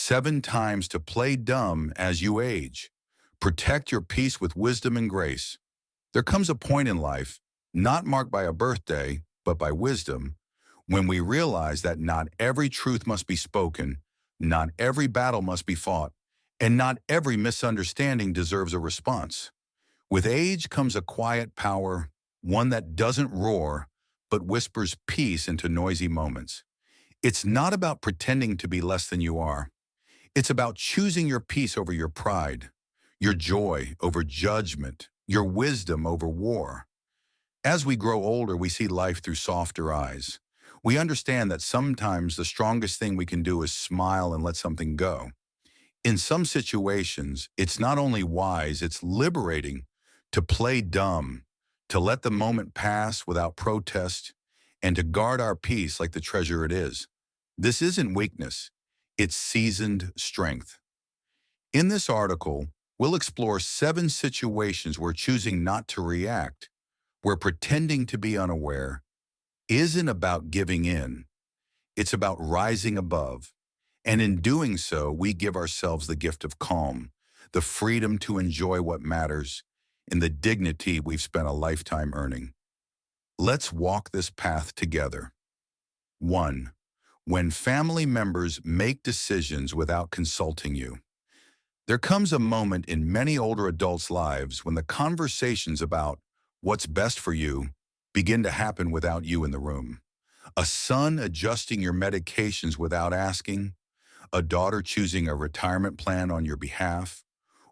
7 times to play dumb as you age. Protect your peace with wisdom and grace. There comes a point in life, not marked by a birthday, but by wisdom, when we realize that not every truth must be spoken, not every battle must be fought, and not every misunderstanding deserves a response. With age comes a quiet power, one that doesn't roar, but whispers peace into noisy moments. It's not about pretending to be less than you are. It's about choosing your peace over your pride, your joy over judgment, your wisdom over war. As we grow older, we see life through softer eyes. We understand that sometimes the strongest thing we can do is smile and let something go. In some situations, it's not only wise, it's liberating to play dumb, to let the moment pass without protest, and to guard our peace like the treasure it is. This isn't weakness, it's seasoned strength. In this article, we'll explore 7 situations where choosing not to react, where pretending to be unaware, isn't about giving in, it's about rising above. And in doing so, we give ourselves the gift of calm, the freedom to enjoy what matters, and the dignity we've spent a lifetime earning. Let's walk this path together. 1. When family members make decisions without consulting you. There comes a moment in many older adults' lives when the conversations about what's best for you begin to happen without you in the room. A son adjusting your medications without asking, a daughter choosing a retirement plan on your behalf,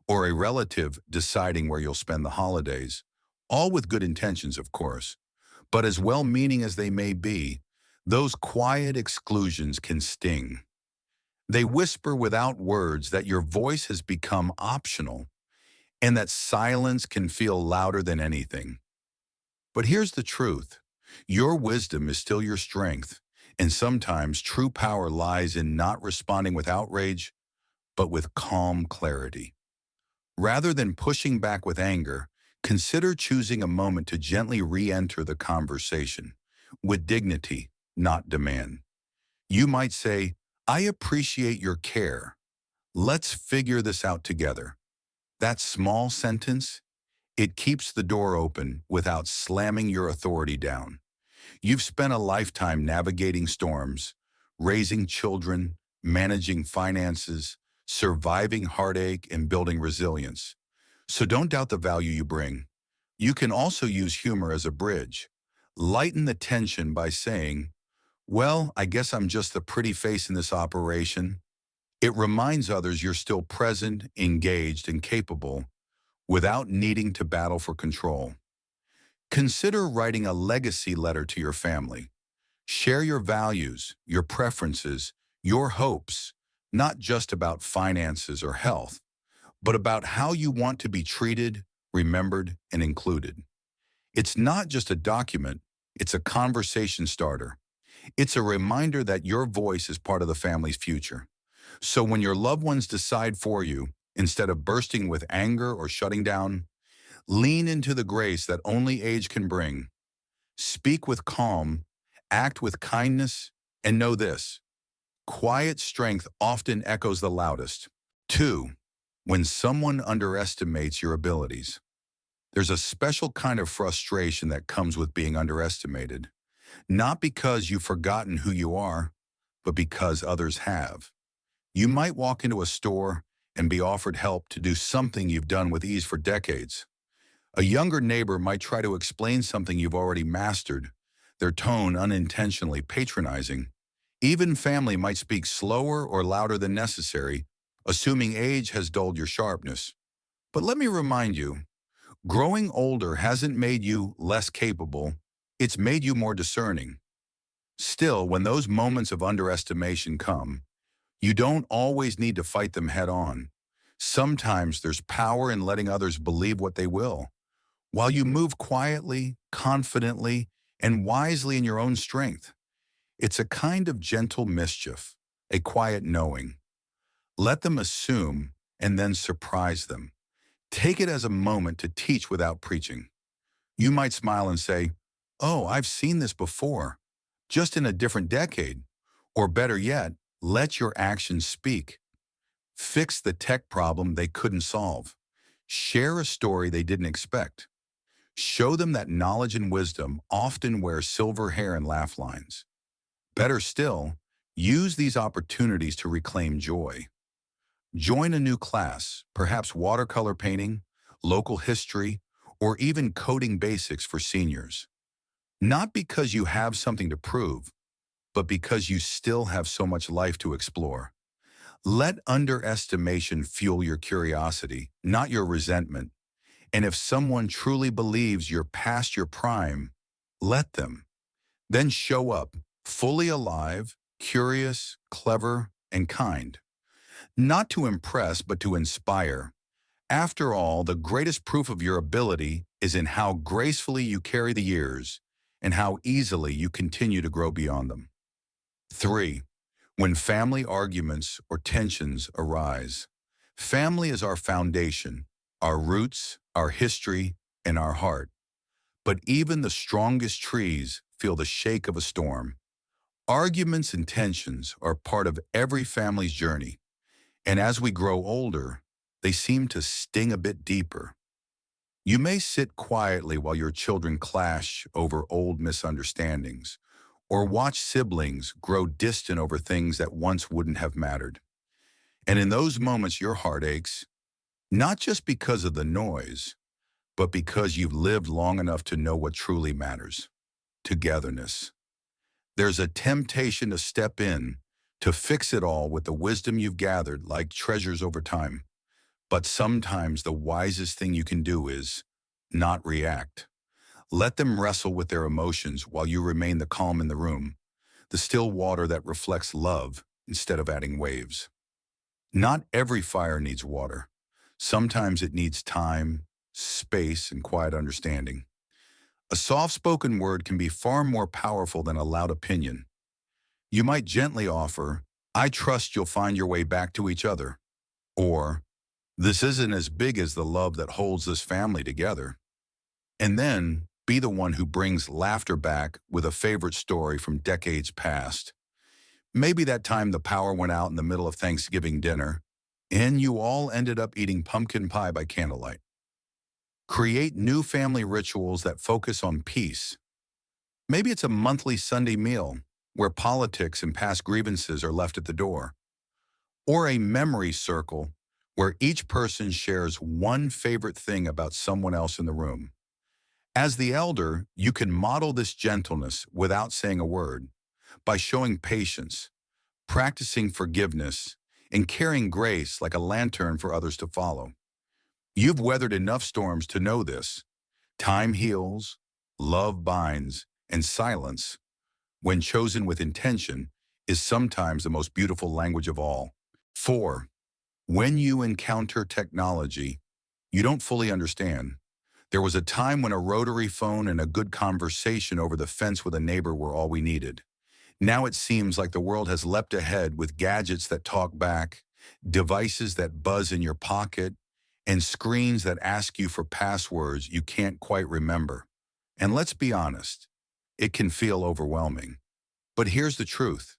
or a relative deciding where you'll spend the holidays, all with good intentions, of course. But as well-meaning as they may be, those quiet exclusions can sting. They whisper without words that your voice has become optional and that silence can feel louder than anything. But here's the truth. Your wisdom is still your strength, and sometimes true power lies in not responding with outrage, but with calm clarity. Rather than pushing back with anger, consider choosing a moment to gently re-enter the conversation, with dignity, not demand. You might say, "I appreciate your care. Let's figure this out together." That small sentence, it keeps the door open without slamming your authority down. You've spent a lifetime navigating storms, raising children, managing finances, surviving heartache, and building resilience. So don't doubt the value you bring. You can also use humor as a bridge. Lighten the tension by saying, "Well, I guess I'm just the pretty face in this operation." It reminds others you're still present, engaged, and capable without needing to battle for control. Consider writing a legacy letter to your family. Share your values, your preferences, your hopes, not just about finances or health, but about how you want to be treated, remembered, and included. It's not just a document, it's a conversation starter. It's a reminder that your voice is part of the family's future. So when your loved ones decide for you, instead of bursting with anger or shutting down, lean into the grace that only age can bring. Speak with calm, act with kindness, and know this: quiet strength often echoes the loudest. 2. When someone underestimates your abilities. There's a special kind of frustration that comes with being underestimated, not because you've forgotten who you are, but because others have. You might walk into a store and be offered help to do something you've done with ease for decades. A younger neighbor might try to explain something you've already mastered, their tone unintentionally patronizing. Even family might speak slower or louder than necessary, assuming age has dulled your sharpness. But let me remind you, growing older hasn't made you less capable, it's made you more discerning. Still, when those moments of underestimation come, you don't always need to fight them head on. Sometimes there's power in letting others believe what they will, while you move quietly, confidently, and wisely in your own strength. It's a kind of gentle mischief, a quiet knowing. Let them assume and then surprise them. Take it as a moment to teach without preaching. You might smile and say, "Oh, I've seen this before, just in a different decade." Or better yet, let your actions speak. Fix the tech problem they couldn't solve. Share a story they didn't expect. Show them that knowledge and wisdom often wear silver hair and laugh lines. Better still, use these opportunities to reclaim joy. Join a new class, perhaps watercolor painting, local history, or even coding basics for seniors. Not because you have something to prove, but because you still have so much life to explore. Let underestimation fuel your curiosity, not your resentment. And if someone truly believes you're past your prime, let them. Then show up, fully alive, curious, clever, and kind. Not to impress, but to inspire. After all, the greatest proof of your ability is in how gracefully you carry the years and how easily you continue to grow beyond them. 3. When family arguments or tensions arise. Family is our foundation, our roots, our history, and our heart. But even the strongest trees feel the shake of a storm. Arguments and tensions are part of every family's journey, and as we grow older, they seem to sting a bit deeper. You may sit quietly while your children clash over old misunderstandings, or watch siblings grow distant over things that once wouldn't have mattered. And in those moments, your heart aches, not just because of the noise, but because you've lived long enough to know what truly matters: togetherness. There's a temptation to step in, to fix it all with the wisdom you've gathered like treasures over time. But sometimes the wisest thing you can do is not react. Let them wrestle with their emotions while you remain the calm in the room, the still water that reflects love instead of adding waves. Not every fire needs water. Sometimes it needs time, space, and quiet understanding. A soft-spoken word can be far more powerful than a loud opinion. You might gently offer, "I trust you'll find your way back to each other," or, "This isn't as big as the love that holds this family together." And then be the one who brings laughter back with a favorite story from decades past. Maybe that time the power went out in the middle of Thanksgiving dinner, and you all ended up eating pumpkin pie by candlelight. Create new family rituals that focus on peace. Maybe it's a monthly Sunday meal where politics and past grievances are left at the door, or a memory circle where each person shares one favorite thing about someone else in the room. As the elder, you can model this gentleness without saying a word, by showing patience, practicing forgiveness, and carrying grace like a lantern for others to follow. You've weathered enough storms to know this. Time heals, love binds, and silence, when chosen with intention, is sometimes the most beautiful language of all. 4. When you encounter technology you don't fully understand. There was a time when a rotary phone and a good conversation over the fence with a neighbor were all we needed. Now it seems like the world has leapt ahead with gadgets that talk back, devices that buzz in your pocket, and screens that ask you for passwords you can't quite remember. And let's be honest, it can feel overwhelming. But here's the truth.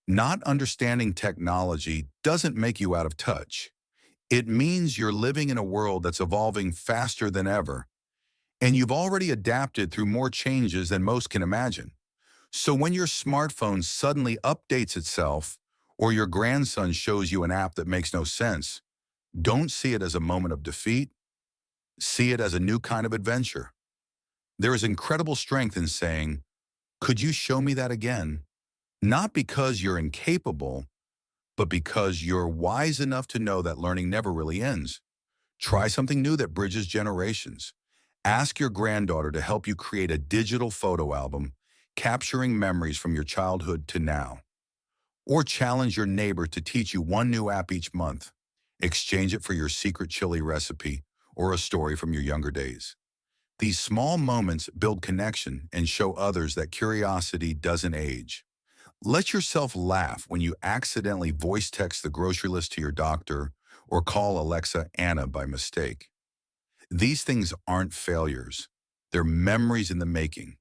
Not understanding technology doesn't make you out of touch. It means you're living in a world that's evolving faster than ever, and you've already adapted through more changes than most can imagine. So when your smartphone suddenly updates itself, or your grandson shows you an app that makes no sense, don't see it as a moment of defeat. See it as a new kind of adventure. There is incredible strength in saying, "Could you show me that again?" Not because you're incapable, but because you're wise enough to know that learning never really ends. Try something new that bridges generations. Ask your granddaughter to help you create a digital photo album, capturing memories from your childhood to now. Or challenge your neighbor to teach you one new app each month. Exchange it for your secret chili recipe or a story from your younger days. These small moments build connection and show others that curiosity doesn't age. Let yourself laugh when you accidentally voice text the grocery list to your doctor or call Alexa Anna by mistake. These things aren't failures. They're memories in the making.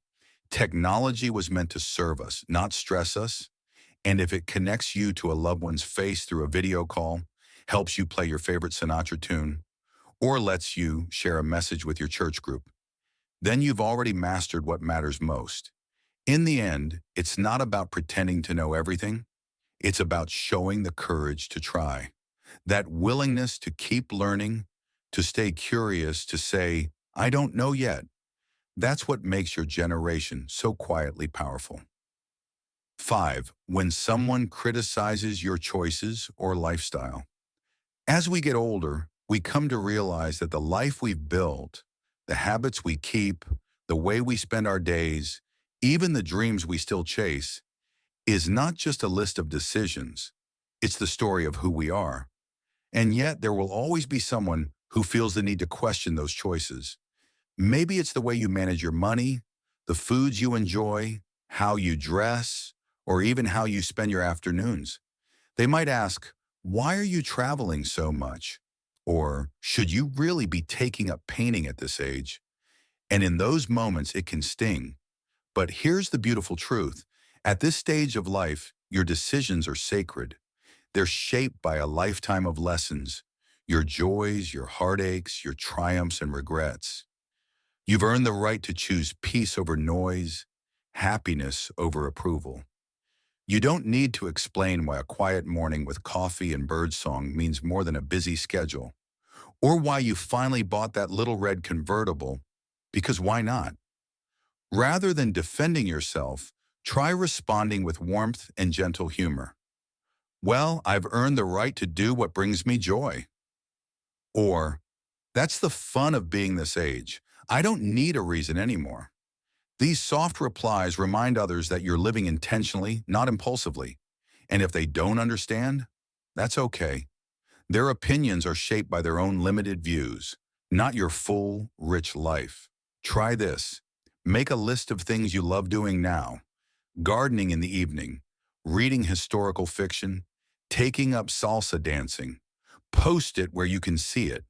Technology was meant to serve us, not stress us. And if it connects you to a loved one's face through a video call, helps you play your favorite Sinatra tune, or lets you share a message with your church group, then you've already mastered what matters most. In the end, it's not about pretending to know everything. It's about showing the courage to try, that willingness to keep learning, to stay curious, to say, I don't know yet. That's what makes your generation so quietly powerful. 5. When someone criticizes your choices or lifestyle. As we get older, we come to realize that the life we've built, the habits we keep, the way we spend our days, even the dreams we still chase, is not just a list of decisions. It's the story of who we are. And yet there will always be someone who feels the need to question those choices. Maybe it's the way you manage your money, the foods you enjoy, how you dress, or even how you spend your afternoons. They might ask, why are you traveling so much? Or should you really be taking up painting at this age? And in those moments, it can sting. But here's the beautiful truth. At this stage of life, your decisions are sacred. They're shaped by a lifetime of lessons, your joys, your heartaches, your triumphs and regrets. You've earned the right to choose peace over noise, happiness over approval. You don't need to explain why a quiet morning with coffee and birdsong means more than a busy schedule, or why you finally bought that little red convertible, because why not? Rather than defending yourself, try responding with warmth and gentle humor. Well, I've earned the right to do what brings me joy. Or, that's the fun of being this age. I don't need a reason anymore. These soft replies remind others that you're living intentionally, not impulsively. And if they don't understand, that's okay. Their opinions are shaped by their own limited views, not your full, rich life. Try this. Make a list of things you love doing now: gardening in the evening, reading historical fiction, taking up salsa dancing. Post it where you can see it.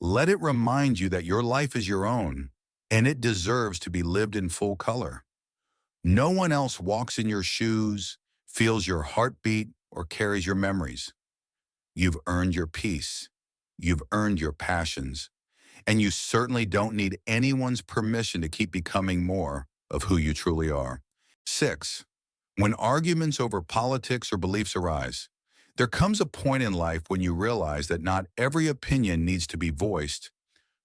Let it remind you that your life is your own, and it deserves to be lived in full color. No one else walks in your shoes, feels your heartbeat, or carries your memories. You've earned your peace. You've earned your passions. And you certainly don't need anyone's permission to keep becoming more of who you truly are. 6. When arguments over politics or beliefs arise, there comes a point in life when you realize that not every opinion needs to be voiced,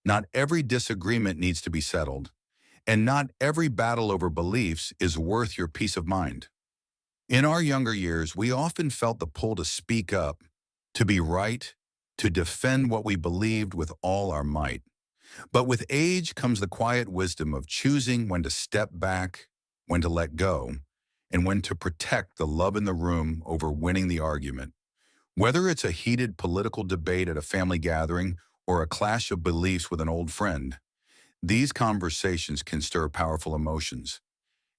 not every disagreement needs to be settled, and not every battle over beliefs is worth your peace of mind. In our younger years, we often felt the pull to speak up, to be right, to defend what we believed with all our might. But with age comes the quiet wisdom of choosing when to step back, when to let go, and when to protect the love in the room over winning the argument. Whether it's a heated political debate at a family gathering or a clash of beliefs with an old friend, these conversations can stir powerful emotions.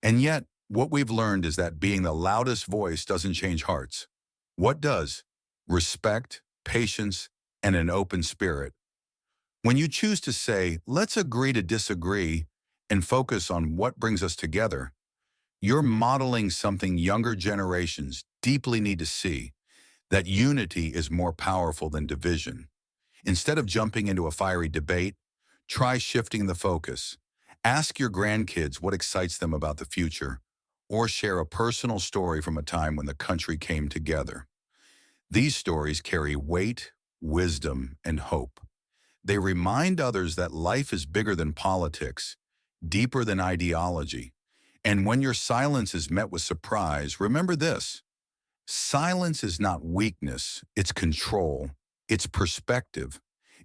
And yet, what we've learned is that being the loudest voice doesn't change hearts. What does? Respect, patience, and an open spirit. When you choose to say, let's agree to disagree and focus on what brings us together, you're modeling something younger generations deeply need to see, that unity is more powerful than division. Instead of jumping into a fiery debate, try shifting the focus. Ask your grandkids what excites them about the future, or share a personal story from a time when the country came together. These stories carry weight, wisdom, and hope. They remind others that life is bigger than politics, deeper than ideology. And when your silence is met with surprise, remember this: silence is not weakness, it's control, it's perspective.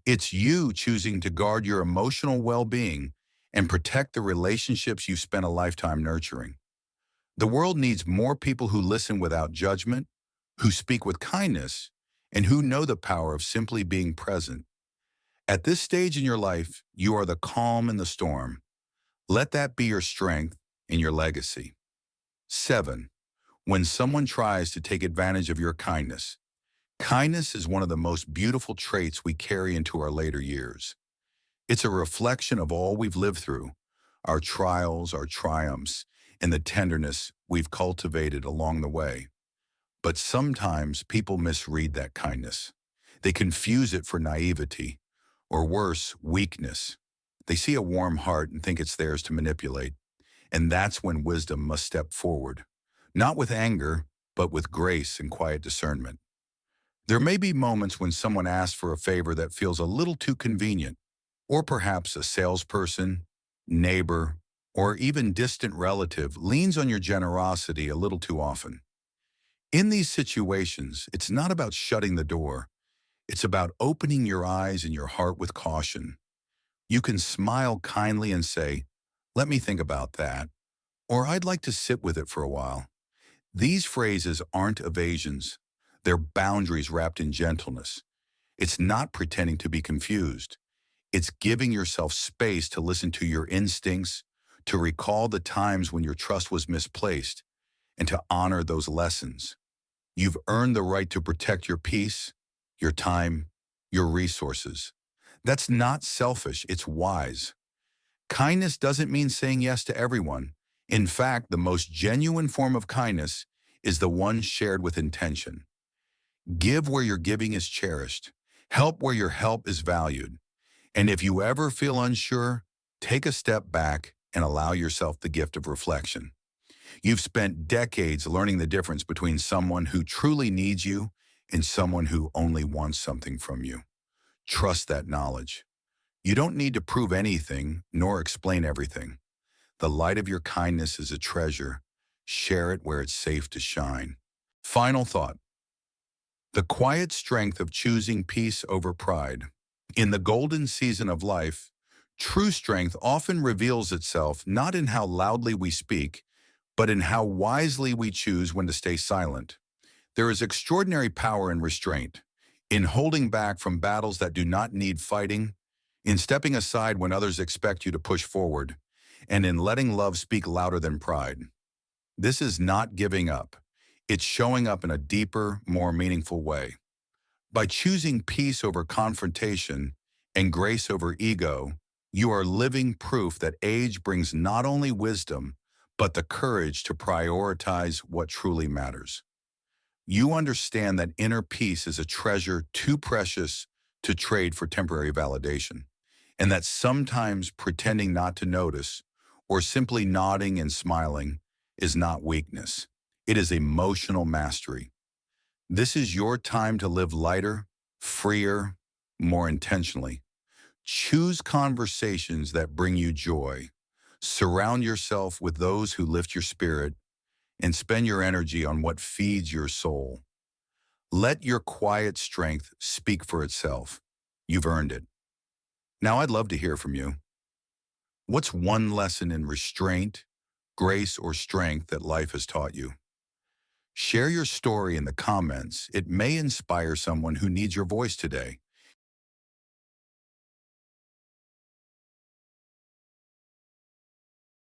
It's you choosing to guard your emotional well-being and protect the relationships you spent a lifetime nurturing. The world needs more people who listen without judgment, who speak with kindness, and who know the power of simply being present. At this stage in your life, you are the calm in the storm. Let that be your strength and your legacy. 7. When someone tries to take advantage of your kindness. Kindness is one of the most beautiful traits we carry into our later years. It's a reflection of all we've lived through, our trials, our triumphs, and the tenderness we've cultivated along the way. But sometimes people misread that kindness. They confuse it for naivety, or worse, weakness. They see a warm heart and think it's theirs to manipulate, and that's when wisdom must step forward, not with anger, but with grace and quiet discernment. There may be moments when someone asks for a favor that feels a little too convenient, or perhaps a salesperson, neighbor, or even distant relative leans on your generosity a little too often. In these situations, it's not about shutting the door. It's about opening your eyes and your heart with caution. You can smile kindly and say, "Let me think about that," or "I'd like to sit with it for a while." These phrases aren't evasions. They're boundaries wrapped in gentleness. It's not pretending to be confused. It's giving yourself space to listen to your instincts, to recall the times when your trust was misplaced, and to honor those lessons. You've earned the right to protect your peace, your time, your resources. That's not selfish, it's wise. Kindness doesn't mean saying yes to everyone. In fact, the most genuine form of kindness is the one shared with intention. Give where your giving is cherished. Help where your help is valued. And if you ever feel unsure, take a step back and allow yourself the gift of reflection. You've spent decades learning the difference between someone who truly needs you and someone who only wants something from you. Trust that knowledge. You don't need to prove anything nor explain everything. The light of your kindness is a treasure. Share it where it's safe to shine. Final thought. The quiet strength of choosing peace over pride. In the golden season of life, true strength often reveals itself not in how loudly we speak, but in how wisely we choose when to stay silent. There is extraordinary power in restraint, in holding back from battles that do not need fighting, in stepping aside when others expect you to push forward, and in letting love speak louder than pride. This is not giving up. It's showing up in a deeper, more meaningful way. By choosing peace over confrontation and grace over ego, you are living proof that age brings not only wisdom, but the courage to prioritize what truly matters. You understand that inner peace is a treasure too precious to trade for temporary validation, and that sometimes pretending not to notice or simply nodding and smiling is not weakness. It is emotional mastery. This is your time to live lighter, freer, more intentionally. Choose conversations that bring you joy. Surround yourself with those who lift your spirit and spend your energy on what feeds your soul. Let your quiet strength speak for itself. You've earned it. Now I'd love to hear from you. What's one lesson in restraint, grace, or strength that life has taught you? Share your story in the comments. It may inspire someone who needs your voice today.